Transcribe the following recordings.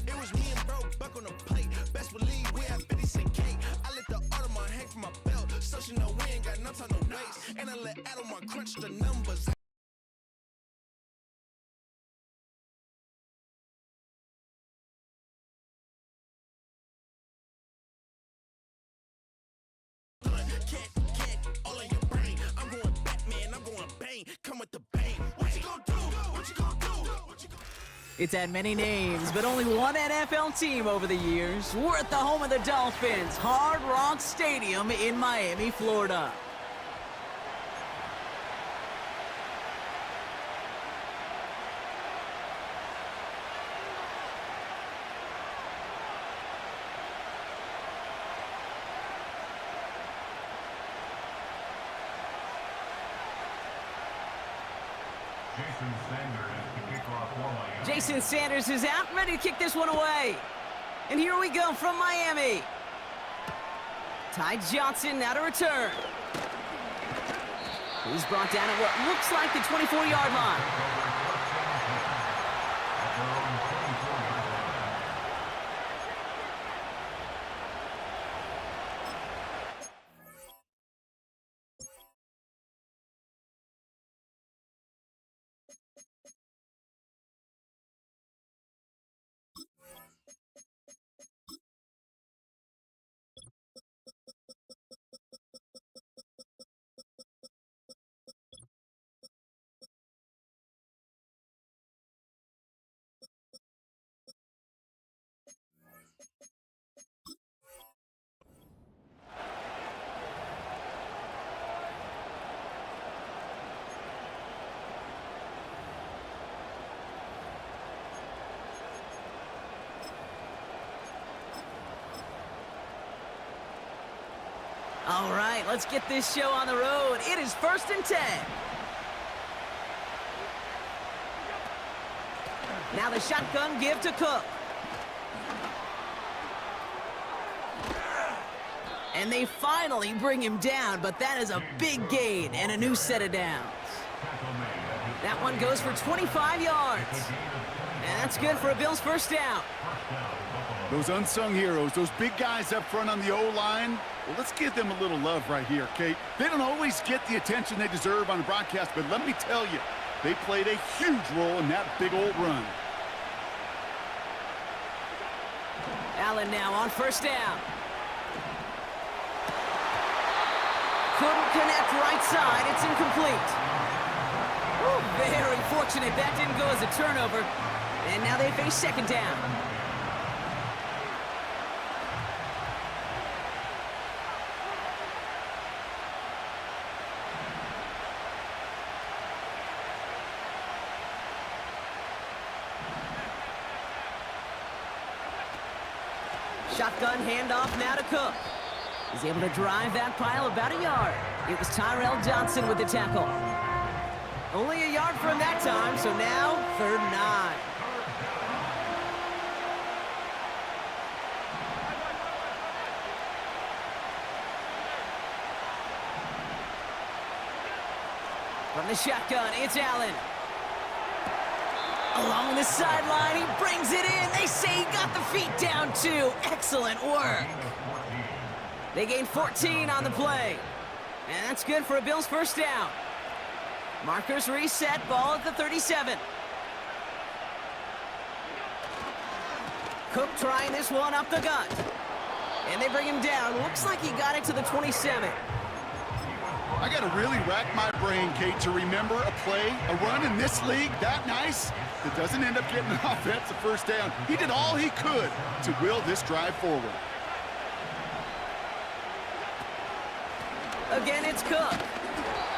It was me and bro, buck on the plate. Best believe we had 50 cent cake. I let the Audemars hang from my belt. So she know we ain't got no time to waste. And I let Audemars crunch the numbers. Can't, all in your brain. I'm going Batman, I'm going bang. Come with the bang. What you gonna do? What you gonna do? What you gonna do? It's had many names, but only one NFL team over the years. We're at the home of the Dolphins, Hard Rock Stadium in Miami, Florida. Jason Sanders is out, ready to kick this one away. And here we go from Miami. Ty Johnson now to return. He's brought down at what looks like the 24-yard line. All right, let's get this show on the road. It is 1st and 10. Now the shotgun give to Cook. And they finally bring him down, but that is a big gain and a new set of downs. That one goes for 25 yards. And that's good for a Bills first down. Those unsung heroes, those big guys up front on the O-line, well, let's give them a little love right here, Kate. They don't always get the attention they deserve on the broadcast, but let me tell you, they played a huge role in that big old run. Allen now on first down. Couldn't connect right side. It's incomplete. Ooh, very fortunate that didn't go as a turnover. And now they face second down. Shotgun handoff now to Cook. He's able to drive that pile about a yard. It was Tyrell Johnson with the tackle. Only a yard from that time, so now 3rd and 9. From the shotgun, it's Allen. Along the sideline, he brings it in. They say he got the feet down, too. Excellent work. They gain 14 on the play. And that's good for a Bills first down. Markers reset, ball at the 37. Cook trying this one up the gut. And they bring him down. Looks like he got it to the 27. I got to really rack my brain, Kate, to remember a play, a run in this league that nice that doesn't end up getting an offensive first down. He did all he could to will this drive forward. Again, it's Cook.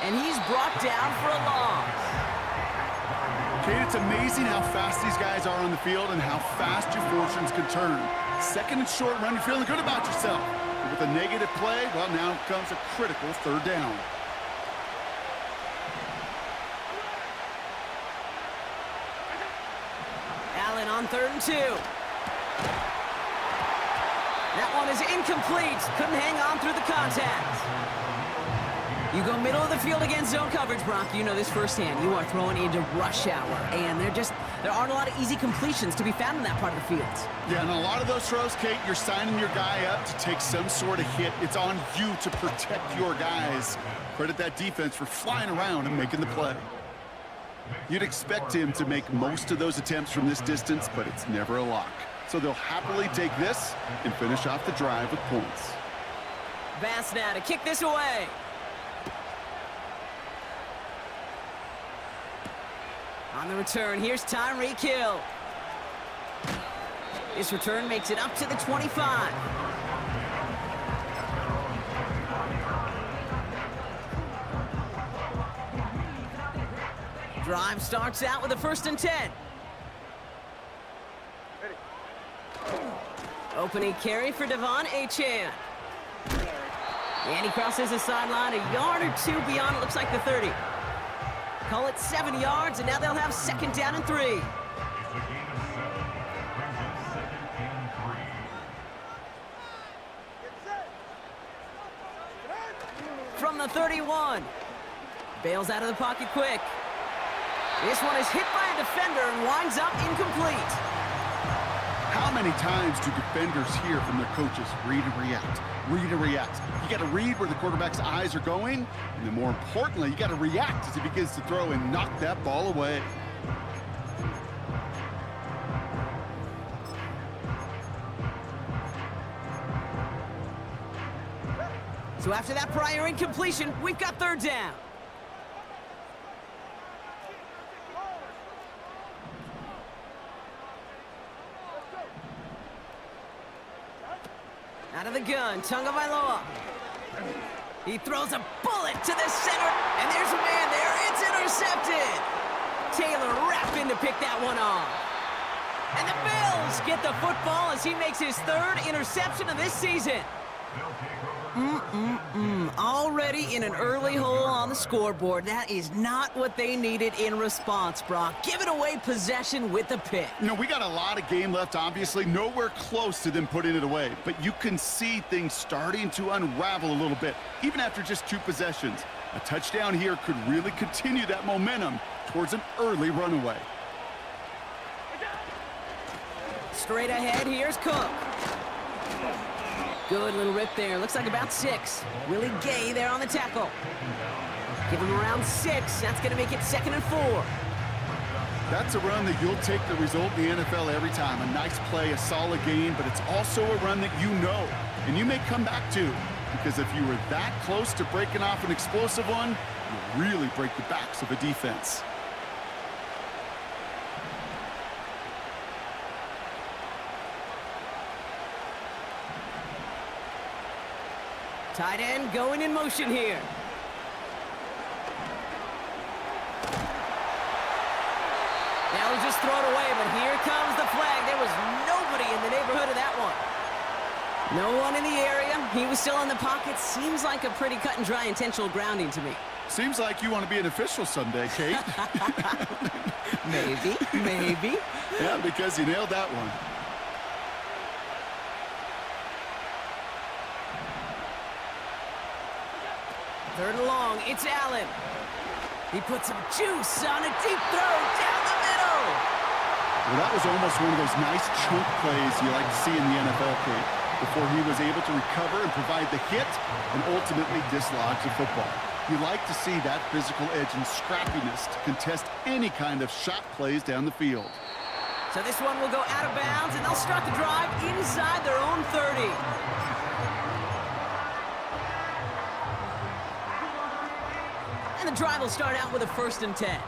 And he's brought down for a loss. Kate, it's amazing how fast these guys are on the field and how fast your fortunes can turn. Second and short run, you're feeling good about yourself. With a negative play, well, now comes a critical third down. Allen on 3rd and 2. That one is incomplete. Couldn't hang on through the contact. You go middle of the field against zone coverage, Brock. You know this firsthand. You are throwing into rush hour, and there aren't a lot of easy completions to be found in that part of the field. Yeah, and a lot of those throws, Kate, you're signing your guy up to take some sort of hit. It's on you to protect your guys. Credit that defense for flying around and making the play. You'd expect him to make most of those attempts from this distance, but it's never a lock. So they'll happily take this and finish off the drive with points. Bass now to kick this away. On the return, here's Tyreek Hill. This return makes it up to the 25. Drive starts out with a 1st and 10. Opening carry for Devon Achane. And he crosses the sideline a yard or two beyond, it looks like the 30. Call it 7 yards, and now they'll have 2nd down and 3. From the 31. Bails out of the pocket quick. This one is hit by a defender and winds up incomplete. How many times do defenders hear from their coaches, read and react, read and react? You got to read where the quarterback's eyes are going, and then more importantly, you got to react as he begins to throw and knock that ball away. So after that prior incompletion, we've got 3rd down. Out of the gun, Tagovailoa. He throws a bullet to the center, and there's a man there. It's intercepted. Taylor wrapping to pick that one off. And the Bills get the football as he makes his 3rd interception of this season. Already in an early hole on the scoreboard. That is not what they needed in response, Brock. Giving away possession with the pick. You know, we got a lot of game left, obviously. Nowhere close to them putting it away. But you can see things starting to unravel a little bit, even after just 2 possessions. A touchdown here could really continue that momentum towards an early runaway. Straight ahead, here's Cook. Good little rip there. Looks like about 6. Willie Gay there on the tackle. Give him around 6. That's going to make it 2nd and 4. That's a run that you'll take the result in the NFL every time. A nice play, a solid game, but it's also a run that you know, and you may come back to. Because if you were that close to breaking off an explosive one, you really break the backs of a defense. Tight end going in motion here. Now he'll just throw it away, but here comes the flag. There was nobody in the neighborhood of that one. No one in the area. He was still in the pocket. Seems like a pretty cut and dry intentional grounding to me. Seems like you want to be an official someday, Kate. Maybe. Yeah, because you nailed that one. Third and long, it's Allen. He puts some juice on a deep throw down the middle. Well, that was almost one of those nice chunk plays you like to see in the NFL, Kate, before he was able to recover and provide the hit and ultimately dislodge the football. You like to see that physical edge and scrappiness to contest any kind of shot plays down the field. So this one will go out of bounds, and they'll start the drive inside their own 30. And the drive will start out with a 1st and 10.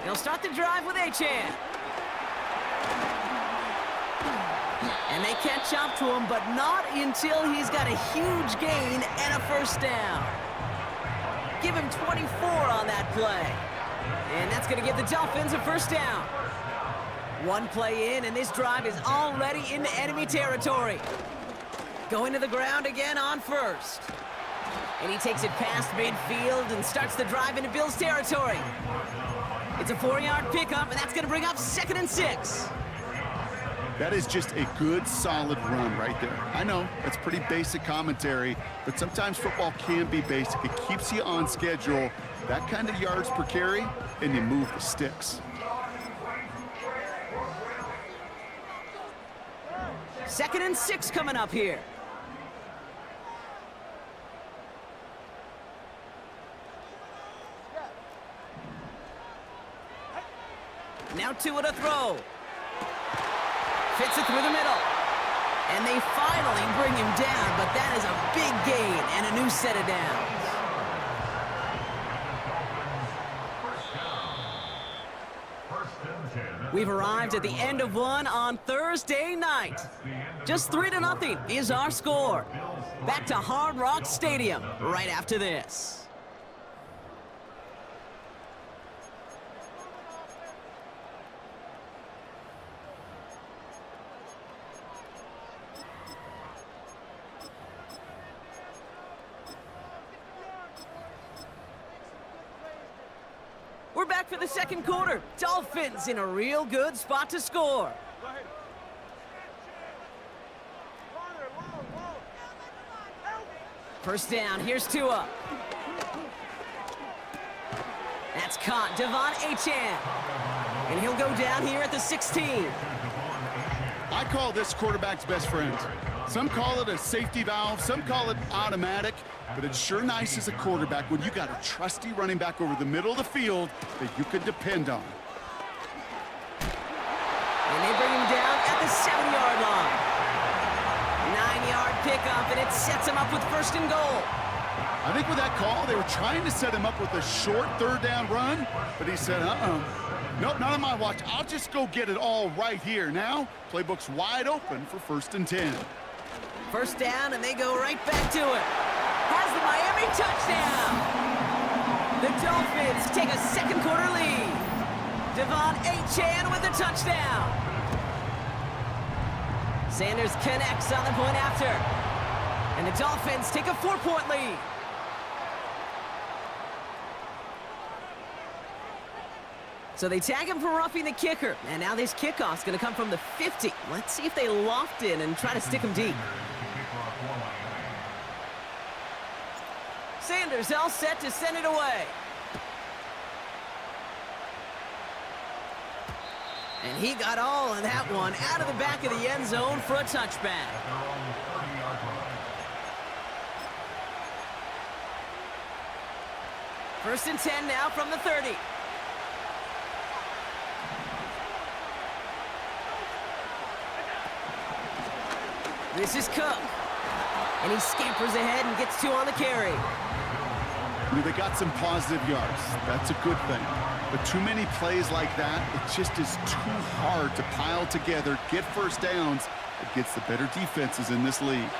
They'll start the drive with Achane. And they catch up to him, but not until he's got a huge gain and a 1st down. Give him 24 on that play. And that's going to give the Dolphins a 1st down. One play in, and this drive is already into enemy territory. Going to the ground again on first. And he takes it past midfield and starts the drive into Bills territory. It's a 4-yard pickup, and that's going to bring up 2nd and 6. That is just a good, solid run right there. I know, that's pretty basic commentary, but sometimes football can be basic. It keeps you on schedule, that kind of yards per carry, and you move the sticks. 2nd and 6 coming up here. Now Tua to throw. Fits it through the middle. And they finally bring him down, but that is a big gain and a new set of downs. We've arrived at the end of one on Thursday night. Just 3-0 is our score. Back to Hard Rock Stadium right after this. We're back for the second quarter. Dolphins in a real good spot to score. First down, here's Tua. That's caught, Devon Achane. And he'll go down here at the 16. I call this quarterback's best friend. Some call it a safety valve, some call it automatic, but it's sure nice as a quarterback when you got a trusty running back over the middle of the field that you can depend on. And they bring him down at the 7-yard line. 9-yard pickup, and it sets him up with 1st and goal. I think with that call, they were trying to set him up with a short 3rd down run, but he said, nope, not on my watch. I'll just go get it all right here. Now, playbook's wide open for 1st and 10. First down, and they go right back to it. Has the Miami touchdown. The Dolphins take a second quarter lead. Devon Achane with the touchdown. Sanders connects on the point after. And the Dolphins take a 4-point lead. So they tag him for roughing the kicker. And now this kickoff's going to come from the 50. Let's see if they loft in and try to stick him deep. Sanders all set to send it away. And he got all of that one out of the back of the end zone for a touchback. First and 10 now from the 30. This is Cook. And he scampers ahead and gets 2 on the carry. They got some positive yards. That's a good thing. But too many plays like that, it just is too hard to pile together, get first downs against the better defenses in this league.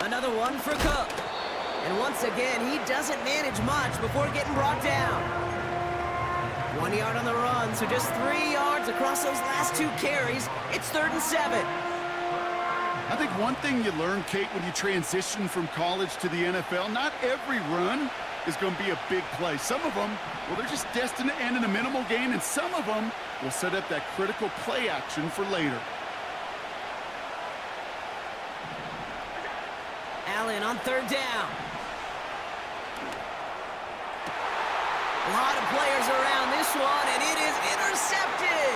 Another one for Cook. And once again, he doesn't manage much before getting brought down. 1 yard on the run, so just 3 yards across those last 2 carries. It's 3rd and 7. I think one thing you learn, Kate, when you transition from college to the NFL, not every run is going to be a big play. Some of them, well, they're just destined to end in a minimal gain, and some of them will set up that critical play action for later. Allen on 3rd down. A lot of players around this one, and it is intercepted.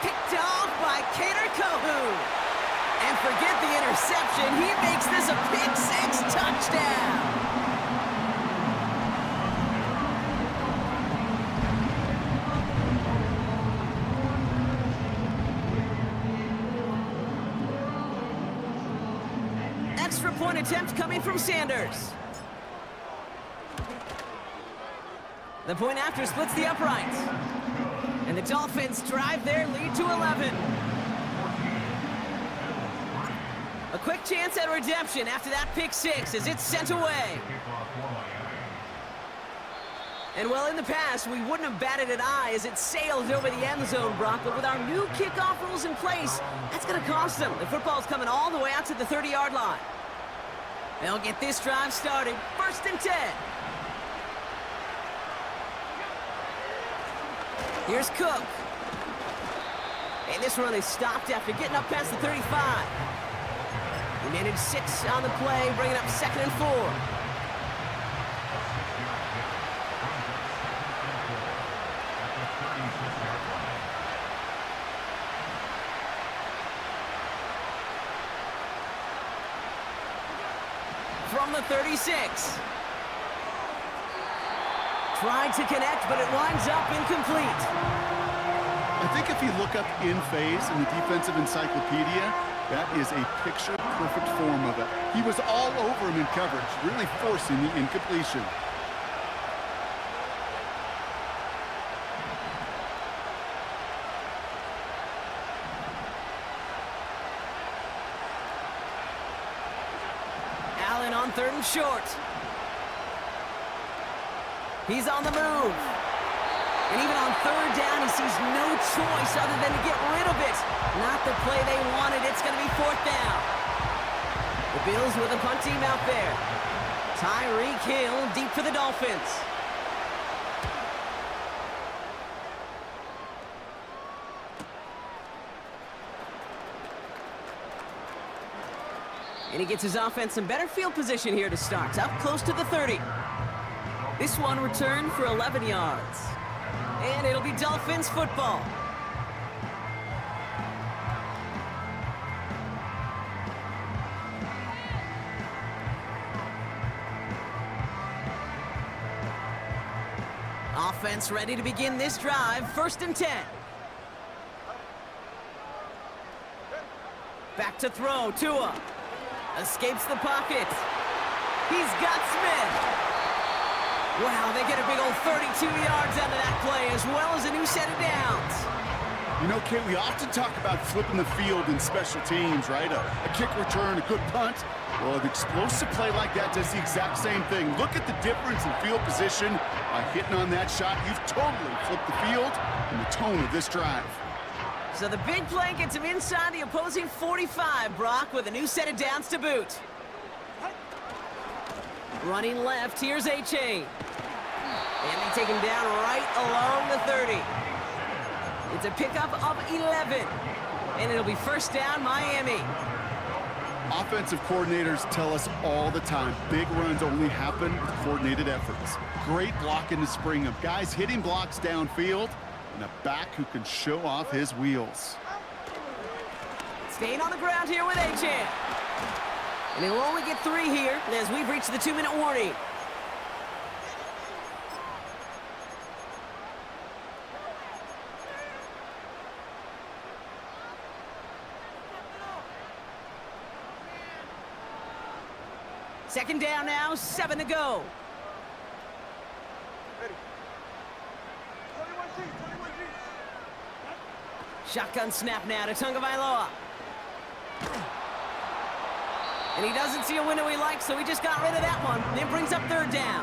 Picked off by Kader Kohou. And forget the interception, he makes this a pick-6 touchdown. Extra point attempt coming from Sanders. The point after splits the uprights. And the Dolphins drive their lead to 11. A quick chance at redemption after that pick-6 as it's sent away. And well, in the past, we wouldn't have batted an eye as it sails over the end zone, Brock. But with our new kickoff rules in place, that's going to cost them. The football's coming all the way out to the 30-yard line. They'll get this drive started. 1st and 10. Here's Cook. And this run is stopped after getting up past the 35. We managed 6 on the play, bringing up 2nd and 4. From the 36. Tried to connect, but it winds up incomplete. I think if you look up in phase in the defensive encyclopedia, that is a picture-perfect form of it. He was all over him in coverage, really forcing the incompletion. Allen on 3rd and short. He's on the move. And even on 3rd down, he sees no choice other than to get rid of it. Not the play they wanted. It's going to be 4th down. The Bills with a punt team out there. Tyreek Hill deep for the Dolphins. And he gets his offense some better field position here to start. Up close to the 30. This one returned for 11 yards. And it'll be Dolphins football. Offense ready to begin this drive. 1st and 10. Back to throw. Tua escapes the pocket. He's got Smith. Wow, they get a big old 32 yards out of that play, as well as a new set of downs. You know, Kate, we often talk about flipping the field in special teams, right? A kick return, a good punt. Well, an explosive play like that does the exact same thing. Look at the difference in field position. By hitting on that shot, you've totally flipped the field and the tone of this drive. So the big play gets him inside the opposing 45, Brock, with a new set of downs to boot. Running left, here's A-Chain. And they take him down right along the 30. It's a pickup of 11. And it'll be 1st down, Miami. Offensive coordinators tell us all the time, big runs only happen with coordinated efforts. Great blocking to spring them. Guys hitting blocks downfield, and a back who can show off his wheels. Staying on the ground here with A-Chain. And he'll only get 3 here as we've reached the 2-minute warning. Second down now, 7 to go. Shotgun snap now to Tagovailoa. And he doesn't see a window he likes, so he just got rid of that one. And it brings up 3rd down.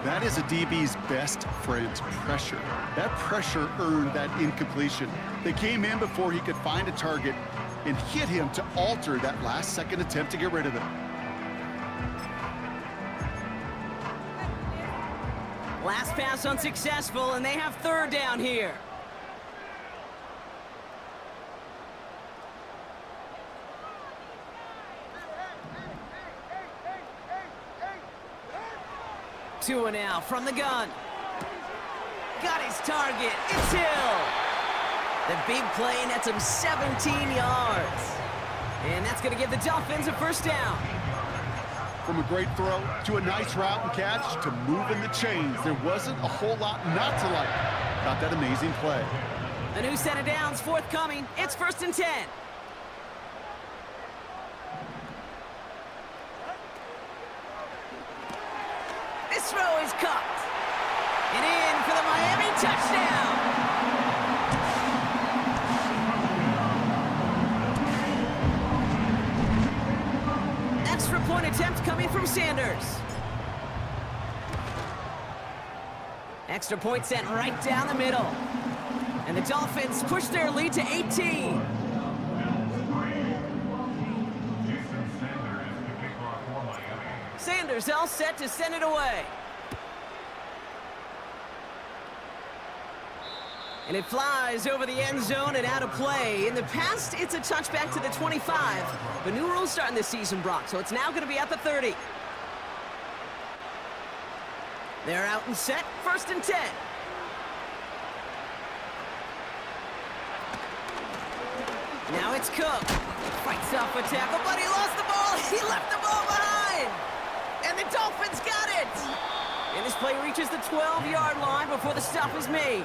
That is a DB's best friend, pressure. That pressure earned that incompletion. They came in before he could find a target and hit him to alter that last-second attempt to get rid of it. Last pass unsuccessful, and they have 3rd down here. Tua now from the gun. Got his target. It's Hill. The big play nets him 17 yards. And that's going to give the Dolphins a 1st down. From a great throw to a nice route and catch to moving the chains, there wasn't a whole lot not to like about that amazing play. A new set of downs forthcoming. It's 1st and 10. This throw is caught. And in for the Miami touchdown. Extra point attempt coming from Sanders. Extra point sent right down the middle. And the Dolphins push their lead to 18. Sanders all set to send it away. And it flies over the end zone and out of play. In the past, it's a touchback to the 25. But new rules starting this season, Brock, so it's now going to be at the 30. They're out and set, 1st and 10. Now it's Cook. Fights off a tackle, but he lost the ball. He left the ball behind. And the Dolphins got it. And this play reaches the 12-yard line before the stop is made.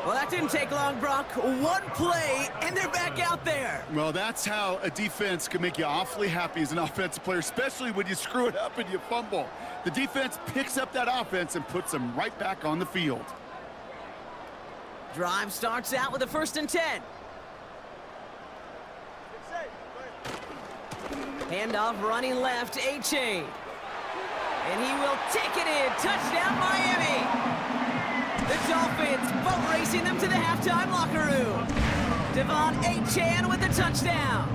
Well, that didn't take long, Brock. One play, and they're back out there. Well, that's how a defense can make you awfully happy as an offensive player, especially when you screw it up and you fumble. The defense picks up that offense and puts them right back on the field. Drive starts out with a 1st and 10. Handoff running left, A-Chain. And he will take it in. Touchdown, Miami. The Dolphins boat racing them to the halftime locker room. Devon A-Chan with the touchdown.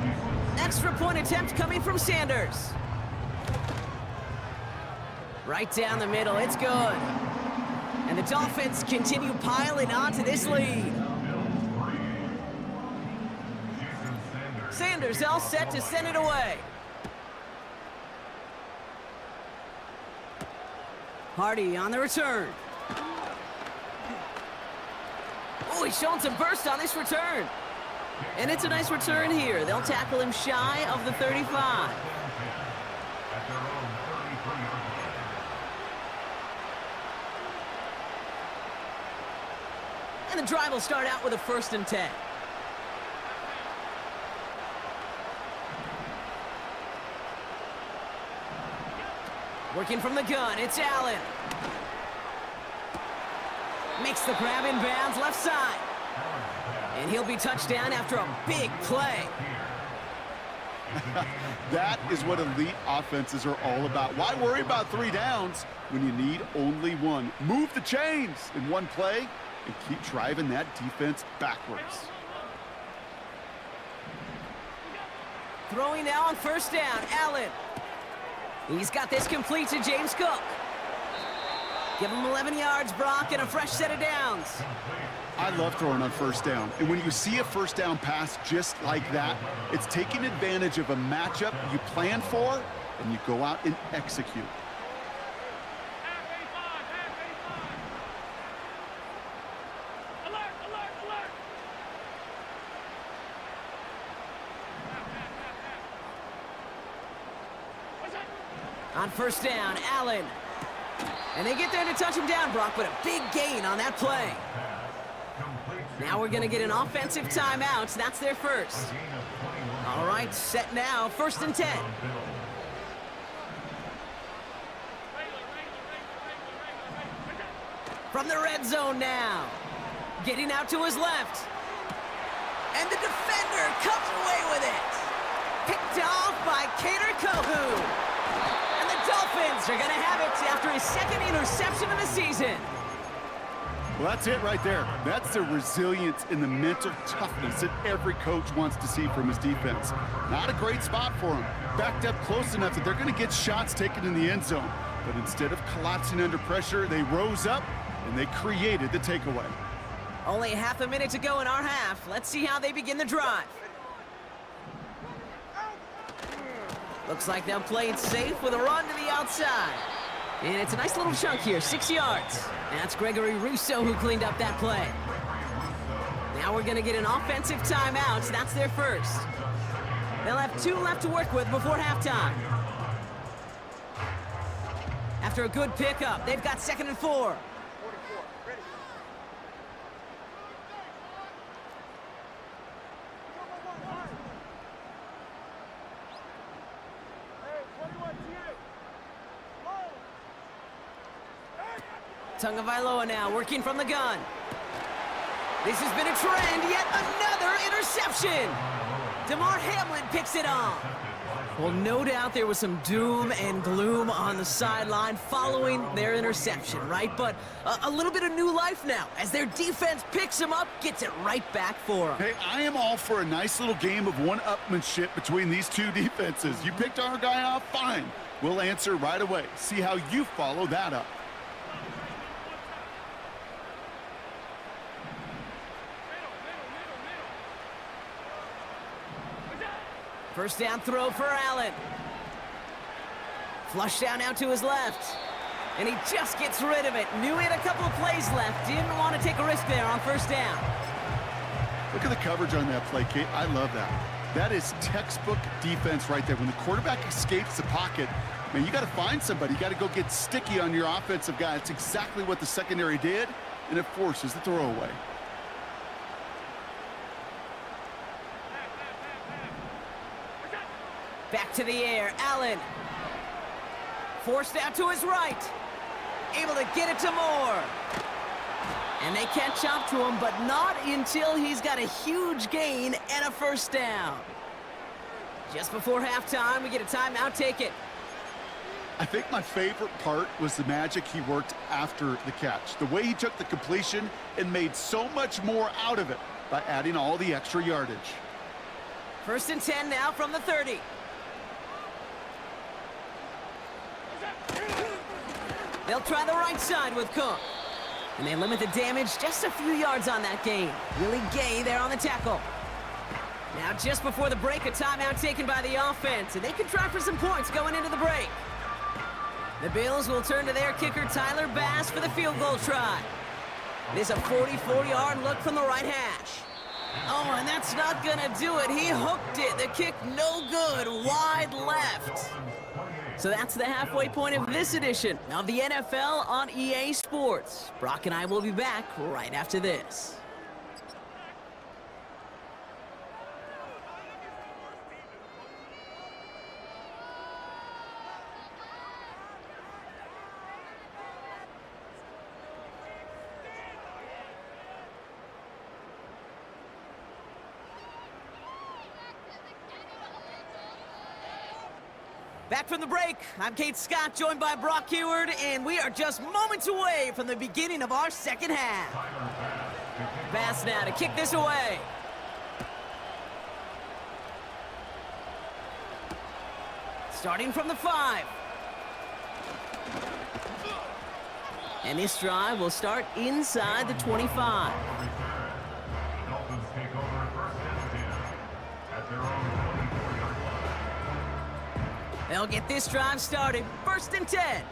Extra point attempt coming from Sanders. Right down the middle, it's good. And the Dolphins continue piling onto this lead. Sanders all set to send it away. Hardy on the return. Oh, he's showing some burst on this return. And it's a nice return here. They'll tackle him shy of the 35. And the drive will start out with a 1st and 10. Working from the gun, it's Allen. Makes the grab in bounds left side. And he'll be touchdown after a big play. That is what elite offenses are all about. Why worry about 3 downs when you need only 1? Move the chains in one play and keep driving that defense backwards. Throwing now on 1st down, Allen. He's got this complete to James Cook. Give him 11 yards, Brock, and a fresh set of downs. I love throwing on 1st down. And when you see a 1st down pass just like that, it's taking advantage of a matchup you plan for, and you go out and execute. On 1st down, Allen. And they get there to touch him down, Brock, but a big gain on that play. Now we're going to get an offensive timeout. That's their first. All right, set now, 1st and 10. From the red zone now. Getting out to his left. And the defender comes away with it. Picked off by Kader Kohou. Dolphins are going to have it after his 2nd interception of the season. Well, that's it right there. That's the resilience and the mental toughness that every coach wants to see from his defense. Not a great spot for him. Backed up close enough that they're going to get shots taken in the end zone. But instead of collapsing under pressure, they rose up and they created the takeaway. Only half a minute to go in our half. Let's see how they begin the drive. Looks like they'll play it safe with a run to the outside. And it's a nice little chunk here, 6 yards. That's Gregory Rousseau who cleaned up that play. Now we're going to get an offensive timeout. So that's their first. They'll have 2 left to work with before halftime. After a good pickup, they've got 2nd and 4. Tagovailoa now working from the gun. This has been a trend, yet another interception. DeMar Hamlin picks it off. Well, no doubt there was some doom and gloom on the sideline following their interception, right? But a little bit of new life now as their defense picks them up, gets it right back for them. Hey, I am all for a nice little game of one-upmanship between these two defenses. You picked our guy off, fine. We'll answer right away. See how you follow that up. First down throw for Allen. Flush down now to his left. And he just gets rid of it. Knew he had a couple of plays left. Didn't want to take a risk there on first down. Look at the coverage on that play, Kate. I love that. That is textbook defense right there. When the quarterback escapes the pocket, man, you got to find somebody. You got to go get sticky on your offensive guy. That's exactly what the secondary did, and it forces the throwaway. Back to the air, Allen. Forced out to his right. Able to get it to Moore. And they catch up to him, but not until he's got a huge gain and a first down. Just before halftime, we get a timeout. Take it. I think my favorite part was the magic he worked after the catch. The way he took the completion and made so much more out of it by adding all the extra yardage. 1st and 10 now from the 30. They'll try the right side with Cook. And they limit the damage just a few yards on that gain. Willie Gay there on the tackle. Now just before the break, a timeout taken by the offense. And they can try for some points going into the break. The Bills will turn to their kicker, Tyler Bass, for the field goal try. It is a 44-yard look from the right hash. Oh, and that's not going to do it. He hooked it. The kick no good. Wide left. So that's the halfway point of this edition of the NFL on EA Sports. Brock and I will be back right after this. Back from the break, I'm Kate Scott, joined by Brock Huard, and we are just moments away from the beginning of our second half. Bass now to kick this away. Starting from the 5. And this drive will start inside the 25. Dolphins take over first and 10 at their own 24-yard line. They'll get this drive started. 1st and 10.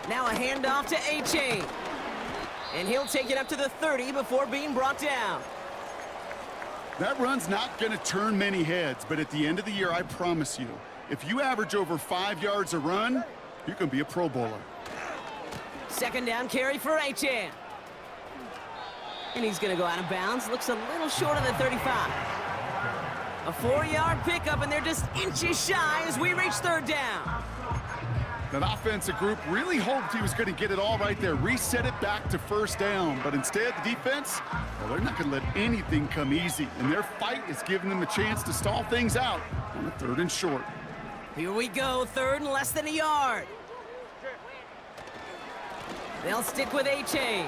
Now a handoff to A-Chain. And he'll take it up to the 30 before being brought down. That run's not going to turn many heads, but at the end of the year, I promise you, if you average over 5 yards a run, you're going to be a Pro Bowler. 2nd down carry for A-Chan. And he's going to go out of bounds. Looks a little short of the 35. A 4-yard pickup, and they're just inches shy as we reach 3rd down. That offensive group really hoped he was going to get it all right there, reset it back to 1st down. But instead, the defense, well, they're not going to let anything come easy. And their fight is giving them a chance to stall things out on a 3rd and short. Here we go, 3rd and less than a yard. They'll stick with A-Chain.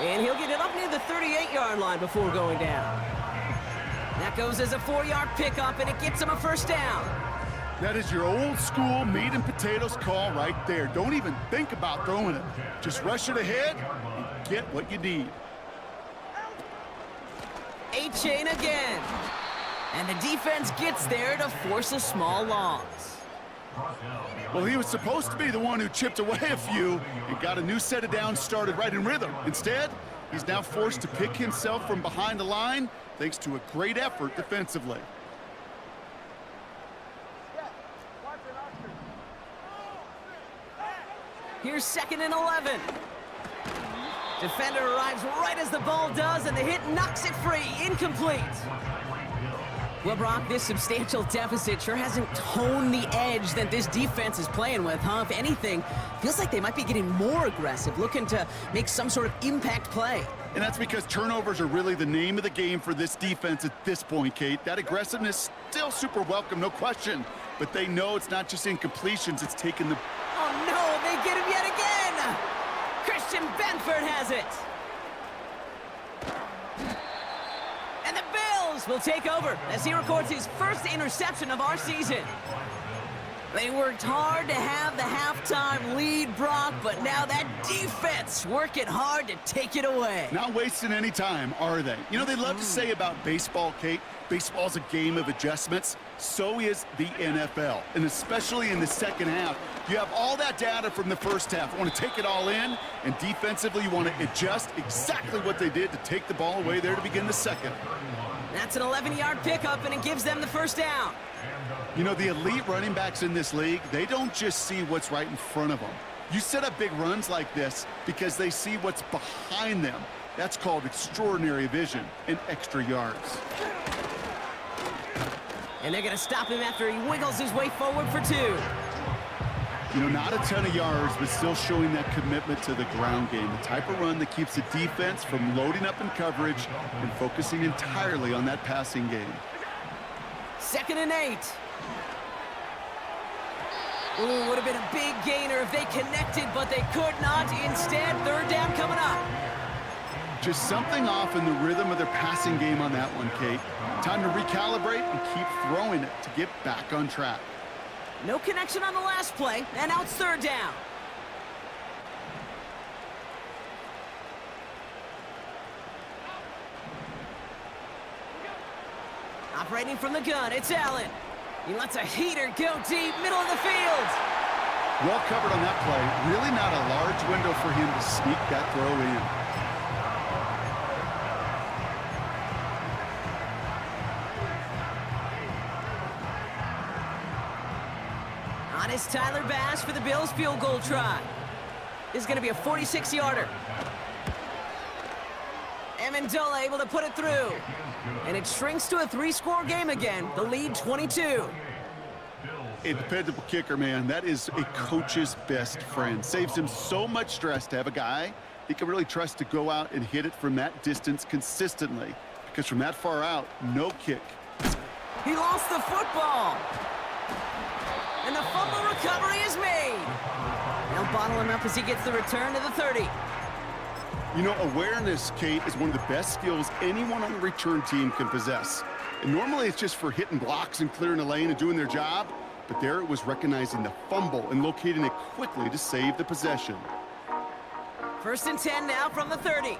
And he'll get it up near the 38-yard line before going down. That goes as a 4-yard pickup, and it gets him a 1st down. That is your old school meat and potatoes call right there. Don't even think about throwing it. Just rush it ahead and get what you need. A-Chain again. And the defense gets there to force a small loss. Well, he was supposed to be the one who chipped away a few and got a new set of downs started right in rhythm. Instead, he's now forced to pick himself from behind the line thanks to a great effort defensively. Here's 2nd and 11. Defender arrives right as the ball does, and the hit knocks it free. Incomplete. Well, Brock, this substantial deficit sure hasn't toned the edge that this defense is playing with, huh? If anything, feels like they might be getting more aggressive, looking to make some sort of impact play. And that's because turnovers are really the name of the game for this defense at this point, Kate. That aggressiveness still super welcome, no question. But they know it's not just incompletions, it's taking the... Oh, no, they get him yet again! Christian Benford has it! And the Bills will take over as he records his first interception of our season. They worked hard to have the halftime lead, Brock, but now that defense working hard to take it away. Not wasting any time, are they? You know, they love to say about baseball, Kate, baseball's a game of adjustments. So is the NFL, and especially in the second half. You have all that data from the first half. You want to take it all in, and defensively you want to adjust exactly what they did to take the ball away there to begin the second. That's an 11-yard pickup, and it gives them the first down. You know, the elite running backs in this league, they don't just see what's right in front of them. You set up big runs like this because they see what's behind them. That's called extraordinary vision and extra yards. And they're going to stop him after he wiggles his way forward for 2. You know, not a ton of yards, but still showing that commitment to the ground game. The type of run that keeps the defense from loading up in coverage and focusing entirely on that passing game. 2nd and 8. Ooh, would have been a big gainer if they connected, but they could not. Instead, 3rd down coming up. Just something off in the rhythm of their passing game on that one, Kate. Time to recalibrate and keep throwing it to get back on track. No connection on the last play, and now it's 3rd down. Operating from the gun, it's Allen. He lets a heater go deep, middle of the field. Well covered on that play. Really not a large window for him to sneak that throw in. On is Tyler Bass for the Bills field goal try. This is going to be a 46-yarder. Amendola able to put it through. And it shrinks to a 3-score game again. The lead 22. A dependable kicker, man. That is a coach's best friend. Saves him so much stress to have a guy he can really trust to go out and hit it from that distance consistently. Because from that far out, no kick. He lost the football. And the fumble recovery is made. They'll bottle him up as he gets the return to the 30. You know, awareness, Kate, is one of the best skills anyone on the return team can possess. And normally it's just for hitting blocks and clearing a lane and doing their job. But there it was recognizing the fumble and locating it quickly to save the possession. 1st and 10 now from the 30.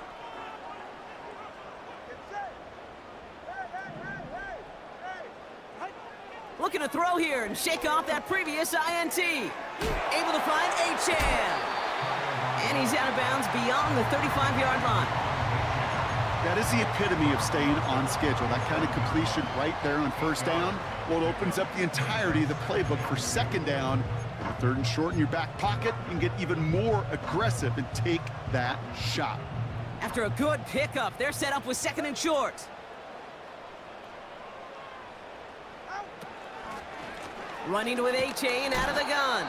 Looking to throw here and shake off that previous INT. Able to find Achane. And he's out of bounds beyond the 35-yard line. That is the epitome of staying on schedule. That kind of completion right there on 1st down. Well, it opens up the entirety of the playbook for 2nd down. And 3rd and short in your back pocket, you can get even more aggressive and take that shot. After a good pickup, they're set up with 2nd and short. Running with Achane out of the gun.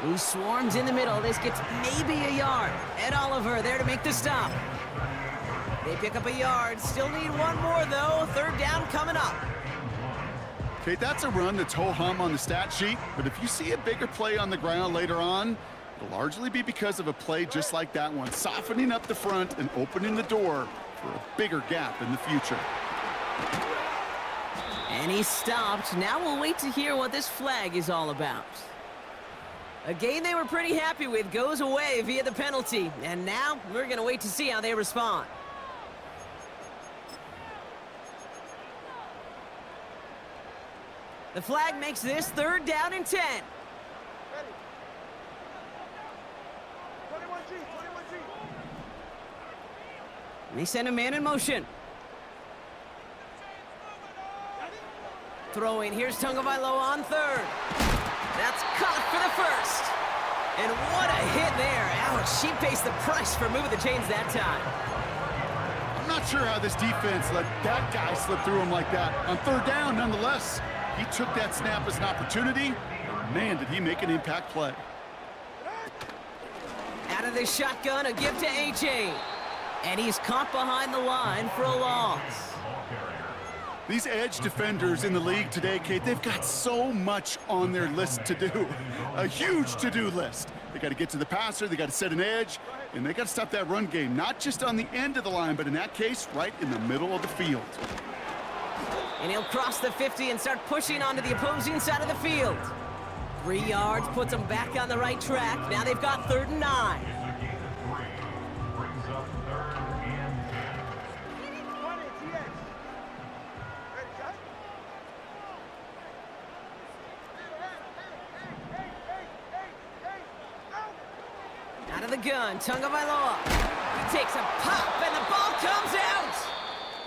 He swarms in the middle. This gets maybe a yard. Ed Oliver there to make the stop. They pick up a yard. Still need one more, though. 3rd down coming up. Okay, that's a run that's ho-hum on the stat sheet. But if you see a bigger play on the ground later on, it'll largely be because of a play just like that one. Softening up the front and opening the door for a bigger gap in the future. And he stopped. Now we'll wait to hear what this flag is all about. A game they were pretty happy with goes away via the penalty. And now we're going to wait to see how they respond. The flag makes this 3rd down and 10. And they send a man in motion. Throwing, here's Tagovailoa on 3rd. That's caught for the 1st. And what a hit there. Ouch, she pays the price for moving the chains that time. I'm not sure how this defense let that guy slip through him like that. On third down, nonetheless, he took that snap as an opportunity. Man, did he make an impact play. Out of the shotgun, a give to A.J. And he's caught behind the line for a loss. These edge defenders in the league today, Kate, they've got so much on their list to do. A huge to-do list. They got to get to the passer, they got to set an edge, and they got to stop that run game, not just on the end of the line, but in that case, right in the middle of the field. And he'll cross the 50 and start pushing onto the opposing side of the field. 3 yards puts them back on the right track. Now they've got 3rd and 9. Brings up 3rd and 10. Out of the gun, Tagovailoa. He takes a pop, and the ball comes out!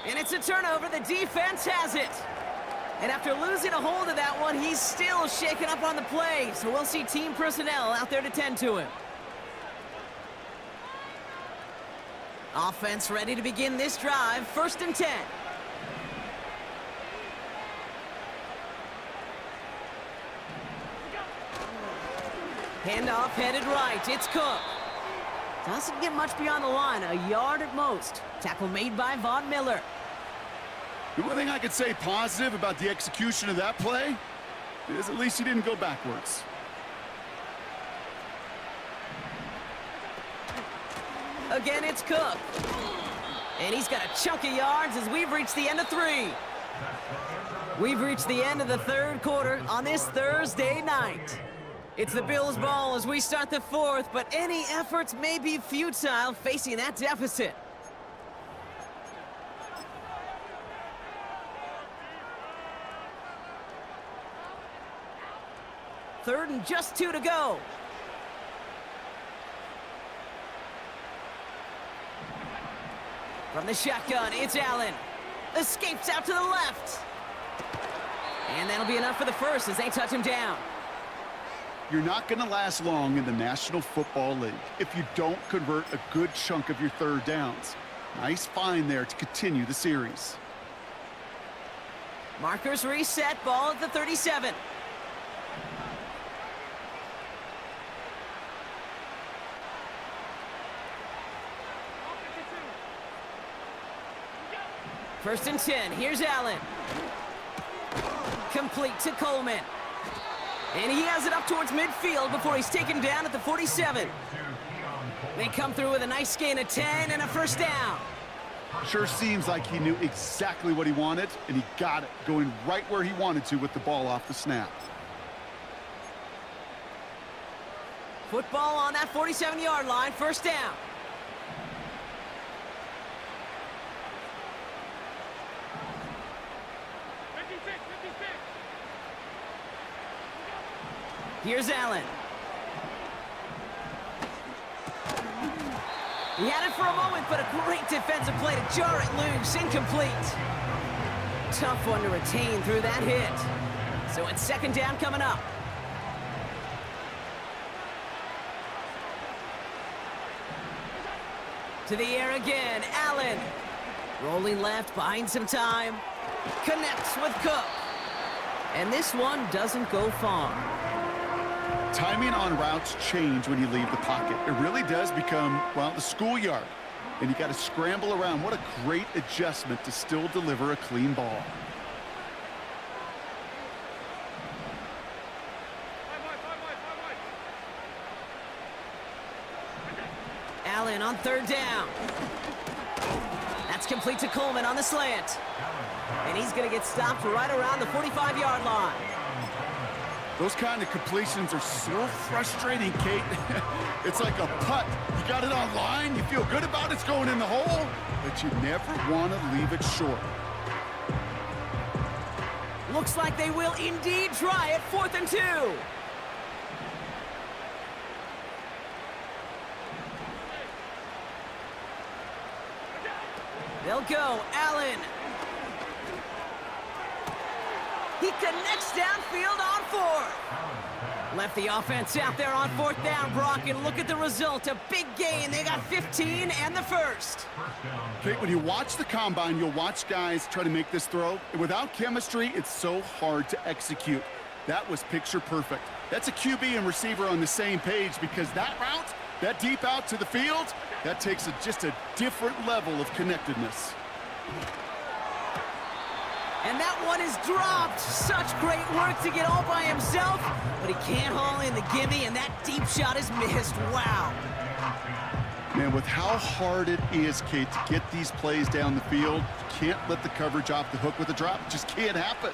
And it's a turnover. The defense has it. And after losing a hold of that one, he's still shaken up on the play. So we'll see team personnel out there to tend to him. Offense ready to begin this drive. 1st and 10. Handoff headed right. It's Cook. Doesn't get much beyond the line. A yard at most. Tackle made by Von Miller. The one thing I could say positive about the execution of that play is at least he didn't go backwards. Again, it's Cook. And he's got a chunk of yards as we've reached the end of 3. We've reached the end of the 3rd quarter on this Thursday night. It's the Bills' ball as we start the 4th, but any efforts may be futile facing that deficit. Third and just 2 to go. From the shotgun, it's Allen. Escapes out to the left. And that'll be enough for the first as they touch him down. You're not going to last long in the National Football League if you don't convert a good chunk of your 3rd downs. Nice find there to continue the series. Markers reset, ball at the 37. First and 10, here's Allen. Complete to Coleman. And he has it up towards midfield before he's taken down at the 47. They come through with a nice gain of 10 and a 1st down. Sure seems like he knew exactly what he wanted, and he got it, going right where he wanted to with the ball off the snap. Football on that 47-yard line, 1st down. Here's Allen. He had it for a moment, but a great defensive play to jar it loose. Incomplete. Tough one to retain through that hit. So it's 2nd down coming up. To the air again, Allen. Rolling left, buying some time. Connects with Cook. And this one doesn't go far. Timing on routes change when you leave the pocket. It really does become, well, the schoolyard. And you got to scramble around. What a great adjustment to still deliver a clean ball. Allen on 3rd down. That's complete to Coleman on the slant. And he's going to get stopped right around the 45-yard line. Those kind of completions are so frustrating, Kate. It's like a putt. You got it on line, you feel good about it's going in the hole, but you never want to leave it short. Looks like they will indeed try it. 4th and 2. They'll go. Allen. He connects downfield on 4. Left the offense out there on 4th down, Brock, and look at the result. A big gain. They got 15 and the first. Kate, when you watch the combine, you'll watch guys try to make this throw. And without chemistry, it's so hard to execute. That was picture perfect. That's a QB and receiver on the same page, because that route, that deep out to the field, that takes just a different level of connectedness. And that one is dropped. Such great work to get all by himself, but he can't haul in the gimme, and that deep shot is missed. Wow. Man, with how hard it is, Kate, to get these plays down the field, you can't let the coverage off the hook with a drop. It just can't happen.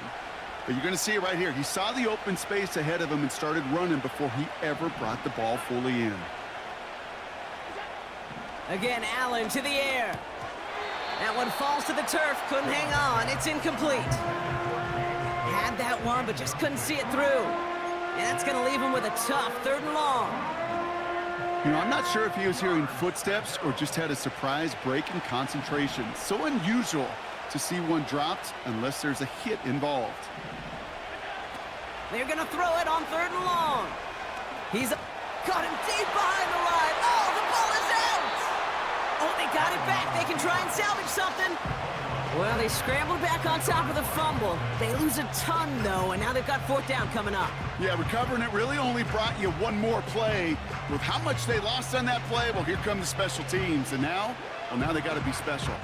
But you're going to see it right here. He saw the open space ahead of him and started running before he ever brought the ball fully in. Again, Allen to the air. That one falls to the turf, couldn't hang on, it's incomplete. Had that one, but just couldn't see it through. And that's gonna leave him with a tough 3rd and long. You know, I'm not sure if he was hearing footsteps or just had a surprise break in concentration. So unusual to see one dropped unless there's a hit involved. They're gonna throw it on 3rd and long. He's caught him deep behind the line. Oh, the ball is out! Oh, they got it back. They can try and salvage something. Well, they scrambled back on top of the fumble. They lose a ton, though, and now they've got 4th down coming up. Yeah, recovering it really only brought you one more play. With how much they lost on that play, well, here come the special teams. And now, well, now they got to be special.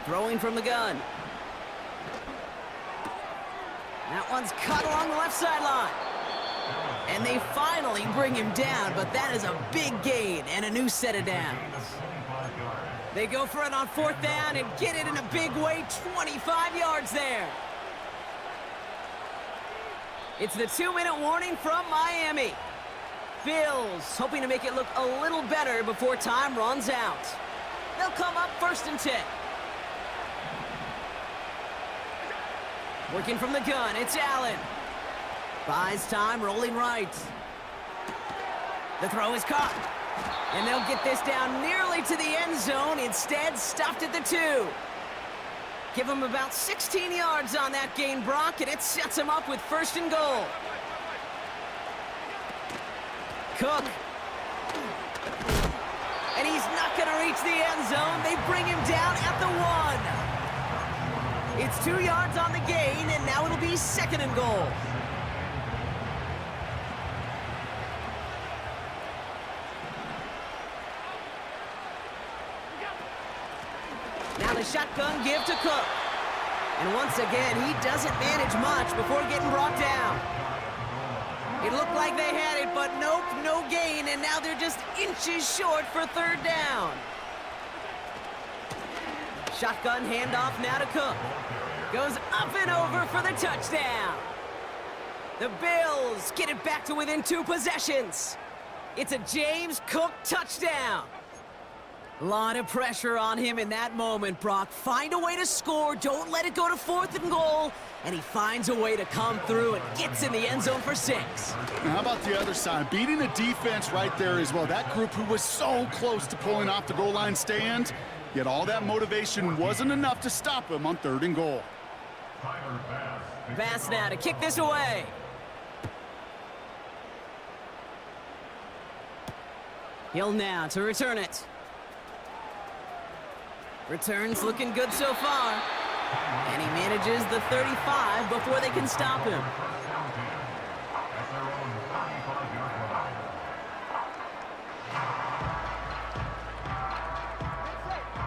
Throwing from the gun. That one's cut along the left sideline. And they finally bring him down, but that is a big gain and a new set of downs. They go for it on 4th down and get it in a big way, 25 yards there. It's the 2-minute warning from Miami. Bills hoping to make it look a little better before time runs out. They'll come up 1st and 10. Working from the gun, it's Allen. Buys time, rolling right. The throw is caught. And they'll get this down nearly to the end zone. Instead, stopped at the 2. Give them about 16 yards on that gain, Brock, and it sets them up with 1st and goal. Cook. And he's not going to reach the end zone. They bring him down at the 1. It's 2 yards on the gain, and now it'll be 2nd and goal. Now the shotgun give to Cook. And once again, he doesn't manage much before getting brought down. It looked like they had it, but nope, no gain, and now they're just inches short for 3rd down. Shotgun handoff now to Cook. Goes up and over for the touchdown. The Bills get it back to within 2 possessions. It's a James Cook touchdown. A lot of pressure on him in that moment, Brock. Find a way to score. Don't let it go to 4th and goal. And he finds a way to come through and gets in the end zone for 6. Now, how about the other side? Beating a defense right there as well. That group who was so close to pulling off the goal line stand, yet all that motivation wasn't enough to stop him on 3rd and goal. Bass now to kick this away. Hill now to return it. Returns looking good so far. And he manages the 35 before they can stop him.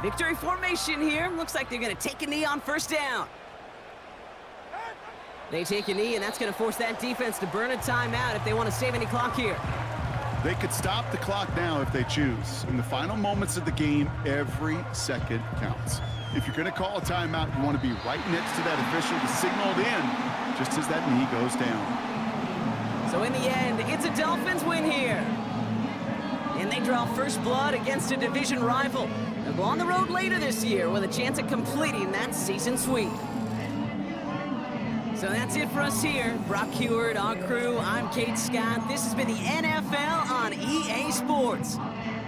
Victory formation here. Looks like they're going to take a knee on 1st down. They take a knee, and that's going to force that defense to burn a timeout if they want to save any clock here. They could stop the clock now if they choose. In the final moments of the game, every second counts. If you're going to call a timeout, you want to be right next to that official to signal it in just as that knee goes down. So in the end, it's a Dolphins win here. And they draw first blood against a division rival. They'll go on the road later this year with a chance at completing that season sweep. So that's it for us here. Brock Heward, our crew, I'm Kate Scott. This has been the NFL on EA Sports.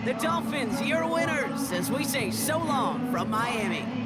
The Dolphins, your winners, as we say so long from Miami.